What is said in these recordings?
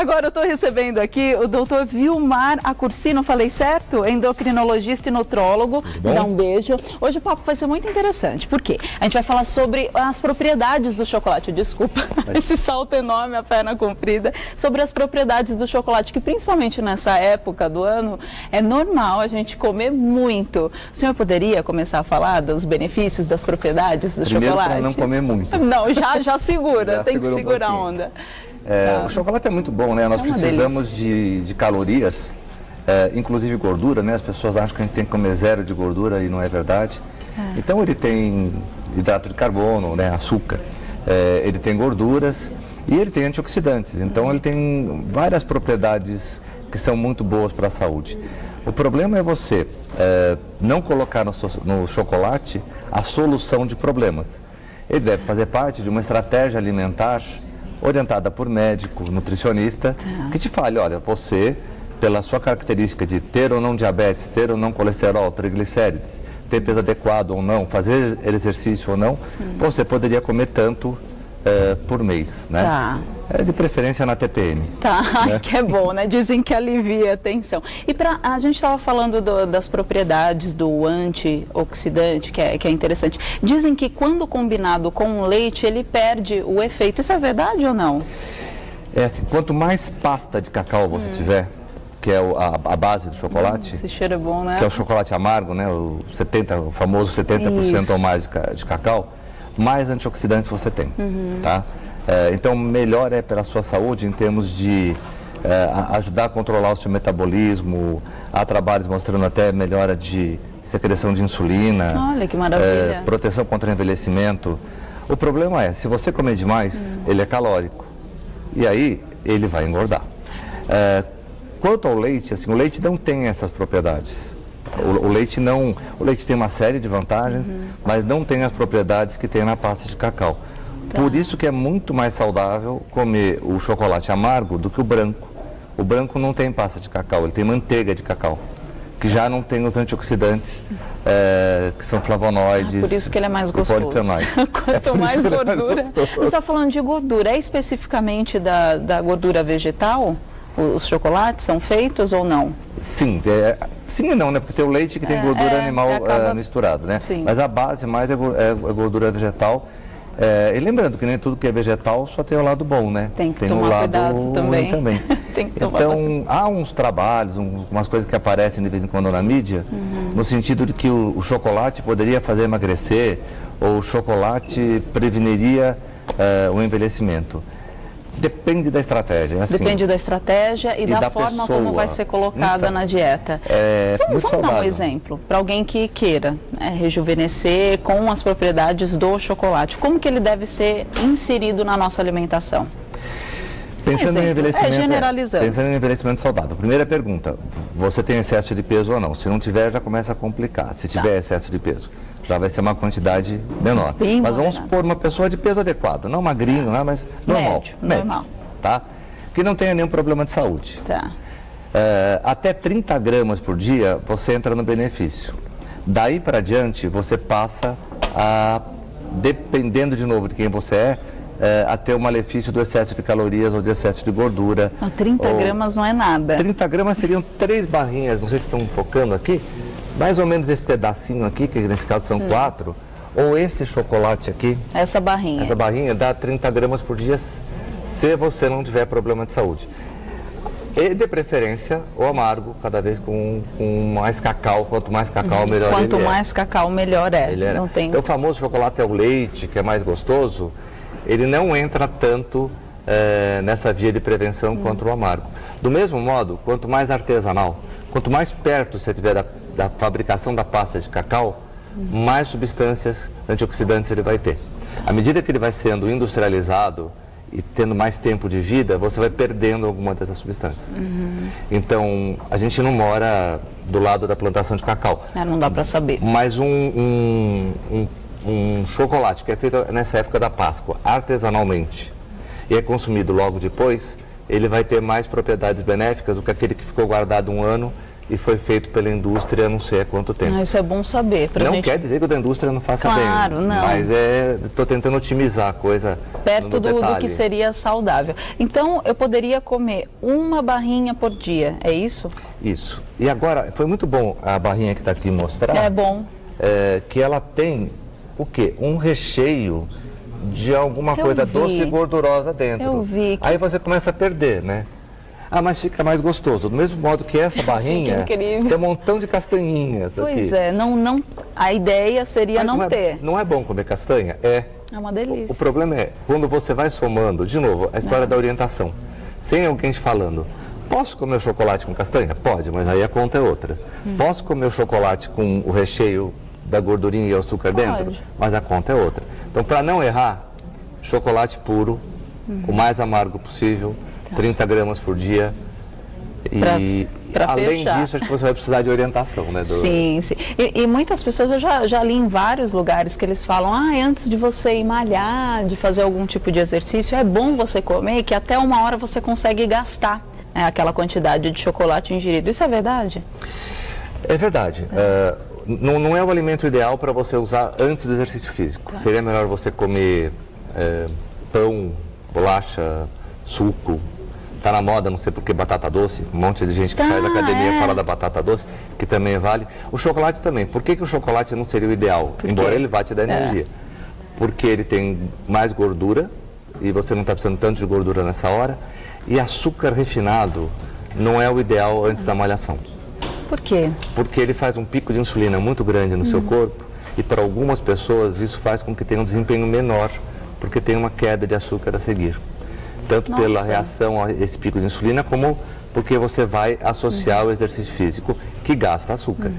Agora eu estou recebendo aqui o doutor Vilmar Acurcino, falei certo? Endocrinologista e nutrólogo. Dá um beijo. Hoje o papo vai ser muito interessante, porque a gente vai falar sobre as propriedades do chocolate. Desculpa, esse salto enorme, a perna comprida. Sobre as propriedades do chocolate, que principalmente nessa época do ano, é normal a gente comer muito. O senhor poderia começar a falar dos benefícios, das propriedades do Primeiro, chocolate? para não comer muito. Não, já segura, Já tem que segura segurar a pouquinho. onda. O chocolate é muito bom, né? Nós precisamos de calorias, inclusive gordura, né? As pessoas acham que a gente tem que comer zero de gordura e não é verdade. Então ele tem hidrato de carbono, né? Açúcar, ele tem gorduras e ele tem antioxidantes. Então ele tem várias propriedades que são muito boas para a saúde. O problema é você não colocar no chocolate a solução de problemas. Ele deve fazer parte de uma estratégia alimentar orientada por médico, nutricionista, que te fale, olha, você, pela sua característica de ter ou não diabetes, ter ou não colesterol, triglicérides, ter peso adequado ou não, fazer exercício ou não, você poderia comer tanto por mês, né? Tá. De preferência na TPM. Tá, né? que é bom, né? Dizem que alivia a tensão. E a gente estava falando das propriedades do antioxidante, que é interessante. Dizem que quando combinado com o leite, ele perde o efeito. Isso é verdade ou não? É assim, quanto mais pasta de cacau você tiver, que é a base do chocolate, esse cheiro é bom, né? que é o chocolate amargo, né? O famoso 70% ou mais de cacau, mais antioxidantes você tem, tá? Então, melhor é para a sua saúde em termos de ajudar a controlar o seu metabolismo. Há trabalhos mostrando até melhora de secreção de insulina. Olha que maravilha. Proteção contra envelhecimento. O problema é, se você comer demais, ele é calórico. E aí, ele vai engordar. Quanto ao leite, assim, o leite não tem essas propriedades. O leite tem uma série de vantagens, mas não tem as propriedades que tem na pasta de cacau. Por isso que é muito mais saudável comer o chocolate amargo do que o branco. O branco não tem pasta de cacau, ele tem manteiga de cacau, que já não tem os antioxidantes, que são flavonoides. Por isso que ele é mais gostoso. E polifenóis. Quanto mais gordura. Você está falando de gordura, é especificamente da gordura vegetal? Os chocolates são feitos ou não? Sim, sim e não, né? Porque tem o leite que tem gordura animal misturado, né? Sim. Mas a base mais é gordura vegetal. E lembrando que nem tudo que é vegetal só tem o lado bom, né? Tem que tem tomar o lado cuidado ruim também. Tem que tomar então, há uns trabalhos, umas coisas que aparecem de vez em quando na mídia, no sentido de que o chocolate poderia fazer emagrecer, ou o chocolate preveniria o envelhecimento. Depende da estratégia. Assim, depende da estratégia e da forma pessoa. Como vai ser colocada na dieta. Vamos dar um exemplo para alguém que queira rejuvenescer com as propriedades do chocolate. Como que ele deve ser inserido na nossa alimentação? Pensando em envelhecimento, generalizando. Pensando em envelhecimento saudável. Primeira pergunta, você tem excesso de peso ou não? Se não tiver, já começa a complicar. Se tiver excesso de peso, já vai ser uma quantidade menor. Mas vamos supor uma pessoa de peso adequado, não magrinho, né, mas normal. Médio, tá? Que não tenha nenhum problema de saúde. Tá. Até 30 gramas por dia, você entra no benefício. Daí para diante, você passa a, dependendo de novo de quem você a ter o malefício do excesso de calorias ou de excesso de gordura. 30 gramas não é nada. 30 gramas seriam 3 barrinhas, não sei se estão focando aqui, mais ou menos esse pedacinho aqui, que nesse caso são 4, ou esse chocolate aqui. Essa barrinha dá 30 gramas por dia se você não tiver problema de saúde. E de preferência, o amargo, cada vez com mais cacau, quanto mais cacau, melhor ele é. Quanto mais cacau, melhor é. Não tem... Então, o famoso chocolate ao leite, que é mais gostoso, ele não entra tanto nessa via de prevenção quanto o amargo. Do mesmo modo, quanto mais artesanal, quanto mais perto você tiver da fabricação da pasta de cacau, mais substâncias antioxidantes ele vai ter. À medida que ele vai sendo industrializado e tendo mais tempo de vida, você vai perdendo alguma dessas substâncias. Então, a gente não mora do lado da plantação de cacau. Não dá para saber. Mas um chocolate que é feito nessa época da Páscoa, artesanalmente, e é consumido logo depois, ele vai ter mais propriedades benéficas do que aquele que ficou guardado um ano e foi feito pela indústria não sei há quanto tempo. Isso é bom saber. Não quer dizer que o da indústria não faça bem. Claro, não. Mas estou tentando otimizar a coisa perto do que seria saudável. Então, eu poderia comer uma barrinha por dia, é isso? Isso. E agora, foi muito bom a barrinha que está aqui mostrar. É bom. Que ela tem o quê? Um recheio de alguma coisa doce e gordurosa dentro. Eu vi. Aí você começa a perder, né? Mas fica mais gostoso. Do mesmo modo que essa barrinha tem um montão de castanhinhas aqui. Pois é, a ideia seria não ter. Não é bom comer castanha? É. É uma delícia. O problema é, quando você vai somando, de novo, a história da orientação. Sem alguém te falando, posso comer chocolate com castanha? Pode, mas aí a conta é outra. Posso comer o chocolate com o recheio da gordurinha e o açúcar dentro? Mas a conta é outra. Então, para não errar, chocolate puro, o mais amargo possível, 30 gramas por dia. E além disso, acho que você vai precisar de orientação, né? Sim, sim. E muitas pessoas, eu já li em vários lugares que eles falam, antes de você ir malhar, de fazer algum tipo de exercício, é bom você comer, que até uma hora você consegue gastar aquela quantidade de chocolate ingerido. Isso é verdade? É verdade. Não é o alimento ideal para você usar antes do exercício físico. Seria melhor você comer pão, bolacha, suco. Está na moda, não sei porque, batata doce. Um monte de gente que faz academia fala da batata doce, que também vale. O chocolate também. Por que o chocolate não seria o ideal? Embora ele vá te dar energia. Porque ele tem mais gordura, e você não está precisando tanto de gordura nessa hora. E açúcar refinado não é o ideal antes da malhação. Por quê? Porque ele faz um pico de insulina muito grande no seu corpo, e para algumas pessoas isso faz com que tenha um desempenho menor, porque tem uma queda de açúcar a seguir. Tanto pela reação a esse pico de insulina, como porque você vai associar o exercício físico que gasta açúcar.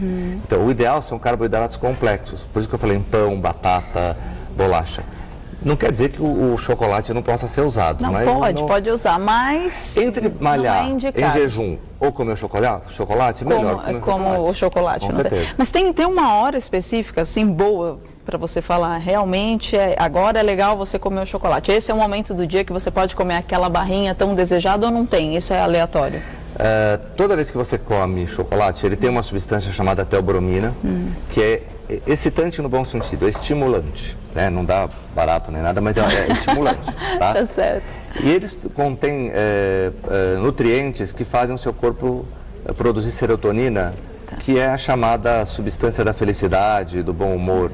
Então, o ideal são carboidratos complexos. Por isso que eu falei em pão, batata, bolacha. Não quer dizer que o chocolate não possa ser usado. Não, pode usar, mas entre malhar em jejum ou comer chocolate, melhor comer como o chocolate. Com certeza. Mas tem uma hora específica, assim, boa, para você falar, realmente, agora é legal você comer o chocolate. Esse é o momento do dia que você pode comer aquela barrinha tão desejada ou não tem? Isso é aleatório? Toda vez que você come chocolate, ele tem uma substância chamada teobromina, que é excitante no bom sentido, é estimulante. Né? Não dá barato nem nada, mas é estimulante. Tá? Tá certo. E eles contêm nutrientes que fazem o seu corpo produzir serotonina, que é a chamada substância da felicidade, do bom humor.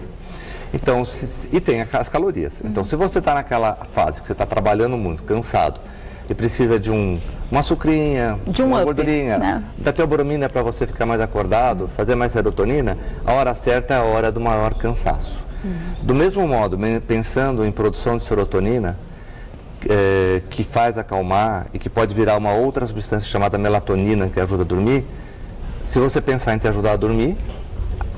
Então, e tem as calorias. Então, se você está naquela fase que você está trabalhando muito, cansado, e precisa de uma sucrinha, de uma gordurinha, né? Da teobromina para você ficar mais acordado, fazer mais serotonina, a hora certa é a hora do maior cansaço. Do mesmo modo, pensando em produção de serotonina, que faz acalmar e que pode virar uma outra substância chamada melatonina, que ajuda a dormir, se você pensar em te ajudar a dormir,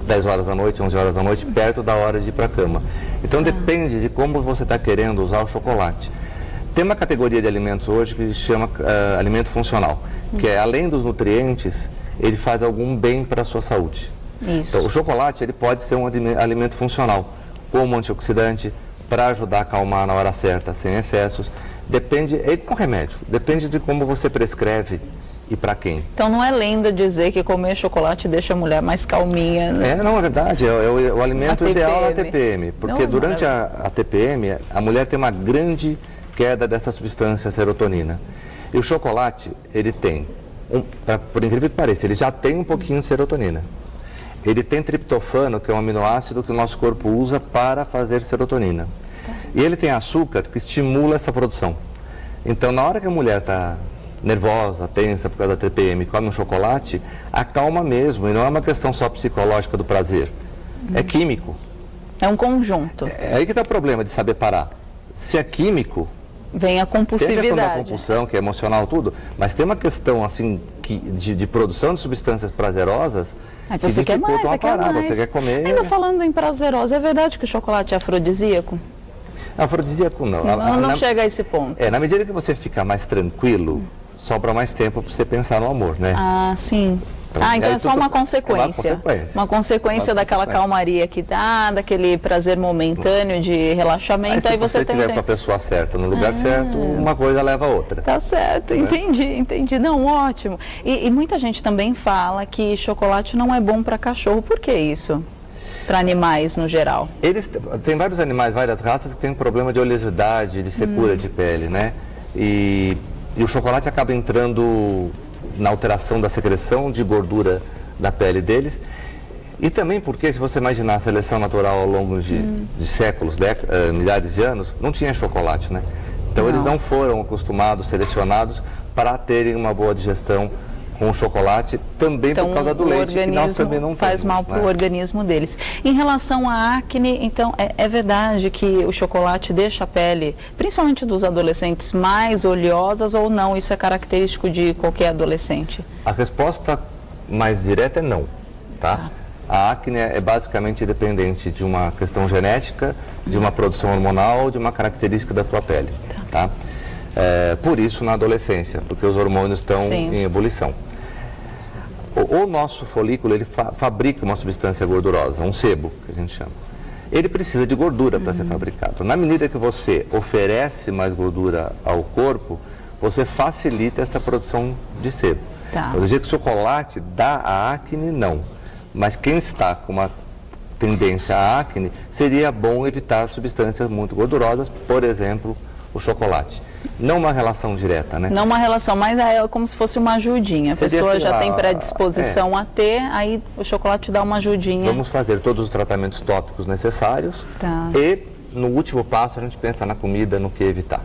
10 horas da noite, 11 horas da noite, perto da hora de ir para a cama. Então depende de como você está querendo usar o chocolate. Tem uma categoria de alimentos hoje que se chama alimento funcional, que é, além dos nutrientes, ele faz algum bem para a sua saúde. Isso. Então, o chocolate ele pode ser um alimento funcional, como antioxidante, para ajudar a acalmar na hora certa, sem excessos. Depende, é um remédio, depende de como você prescreve e para quem. Então não é lenda dizer que comer chocolate deixa a mulher mais calminha. Né? Não, é verdade, é o alimento ideal da TPM, porque durante a TPM a mulher tem uma grande queda dessa substância serotonina. E o chocolate, ele tem, por incrível que pareça, ele já tem um pouquinho de serotonina. Ele tem triptofano, que é um aminoácido que o nosso corpo usa para fazer serotonina. E ele tem açúcar que estimula essa produção. Então, na hora que a mulher está nervosa, tensa por causa da TPM, come um chocolate, acalma mesmo. E não é uma questão só psicológica do prazer. É químico. É um conjunto. É aí que está o problema de saber parar. Se é químico, vem a compulsividade. Tem a questão da compulsão, que é emocional, tudo, mas tem uma questão assim de produção de substâncias prazerosas. Você quer mais, você quer comer. Ainda falando em prazerosa, é verdade que o chocolate é afrodisíaco? Afrodisíaco não. Não chega a esse ponto. Na medida que você fica mais tranquilo, sobra mais tempo para você pensar no amor, né? Sim. Então é só uma consequência. Uma consequência daquela calmaria que dá, daquele prazer momentâneo de relaxamento. Aí você estiver com a pessoa certa, no lugar certo, uma coisa leva a outra. Tá certo, entendi. Não, ótimo. E muita gente também fala que chocolate não é bom para cachorro. Por que isso? Para animais no geral? Tem vários animais, várias raças que têm problema de oleosidade, de secura de pele, né? E o chocolate acaba entrando na alteração da secreção de gordura da pele deles. E também porque, se você imaginar a seleção natural ao longo de séculos, milhares de anos, não tinha chocolate, né? Então eles não foram acostumados, selecionados para terem uma boa digestão com o chocolate, também por causa do leite, que nós também não faz mal para o organismo deles. Em relação à acne, então, é verdade que o chocolate deixa a pele, principalmente dos adolescentes, mais oleosas ou não? Isso é característico de qualquer adolescente? A resposta mais direta é não, tá? A acne é basicamente dependente de uma questão genética, de uma produção hormonal, de uma característica da tua pele, tá? Por isso na adolescência, porque os hormônios estão em ebulição. O nosso folículo, ele fabrica uma substância gordurosa, um sebo, que a gente chama. Ele precisa de gordura para ser fabricado. Na medida que você oferece mais gordura ao corpo, você facilita essa produção de sebo. Eu dizer que o chocolate dá a acne, não. Mas quem está com uma tendência à acne, seria bom evitar substâncias muito gordurosas, por exemplo, o chocolate. Não uma relação direta, né? Não uma relação, mas é como se fosse uma ajudinha. A pessoa já tem predisposição a ter, aí o chocolate dá uma ajudinha. Vamos fazer todos os tratamentos tópicos necessários e, no último passo, a gente pensa na comida, no que evitar.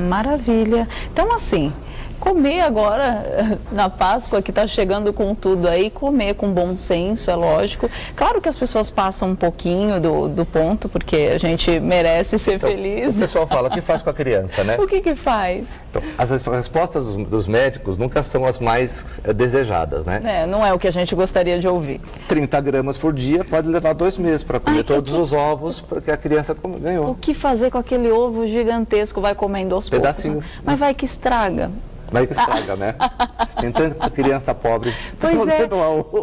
Maravilha. Então, assim, comer agora, na Páscoa, que está chegando com tudo aí, comer com bom senso, é lógico. Claro que as pessoas passam um pouquinho do ponto, porque a gente merece ser feliz. O pessoal fala, o que faz com a criança, né? O que faz? Então, as respostas dos médicos nunca são as mais desejadas, né? Não é o que a gente gostaria de ouvir. 30 gramas por dia pode levar 2 meses para comer todos os ovos, porque a criança ganhou. O que fazer com aquele ovo gigantesco? Vai comendo aos pedacinho. poucos. Mas vai que estraga. Vai que estraga, né? Tem tanta criança pobre. Pois é,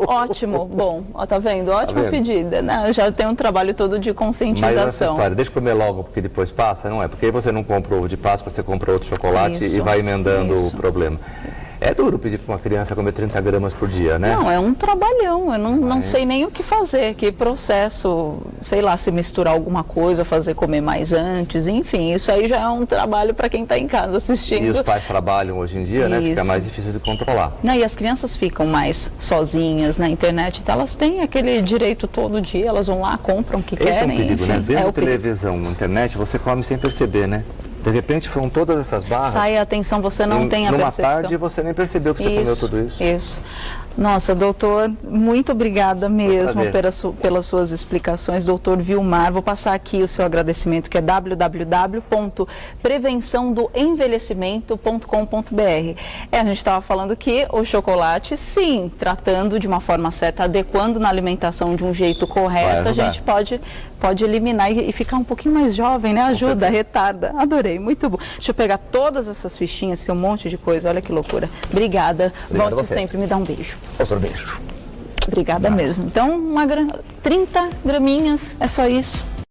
ótimo, bom, tá vendo? Ótima pedida, né? Já tem um trabalho todo de conscientização. Mas essa história, deixa eu comer logo porque depois passa, não é? Porque aí você não compra ovo de Páscoa, você compra outro chocolate e vai emendando o problema. É duro pedir para uma criança comer 30 gramas por dia, né? Não, é um trabalhão, eu não sei nem o que fazer, que processo, sei lá, se misturar alguma coisa, fazer comer mais antes, enfim, isso aí já é um trabalho para quem está em casa assistindo. E os pais trabalham hoje em dia, né? Fica mais difícil de controlar. E as crianças ficam mais sozinhas na internet, então elas têm aquele direito todo dia, elas vão lá, compram o que querem. Esse é um perigo, enfim, né? Vendo televisão, internet, você come sem perceber, né? De repente foram todas essas barras. Sai a atenção, você não tem a percepção. Numa tarde você nem percebeu que você comeu tudo isso. Isso. Nossa, doutor, muito obrigada mesmo pelas suas explicações, doutor Vilmar. Vou passar aqui o seu agradecimento, que é www.prevençãodoenvelhecimento.com.br. A gente estava falando que o chocolate, sim, tratando de uma forma certa, adequando na alimentação de um jeito correto, a gente pode eliminar e ficar um pouquinho mais jovem, né? Ajuda, retarda. Adorei, muito bom. Deixa eu pegar todas essas fichinhas, tem um monte de coisa, olha que loucura. Obrigada. Volte sempre, me dá um beijo. Outro beijo. Obrigada mesmo. Então, 30 graminhas, é só isso.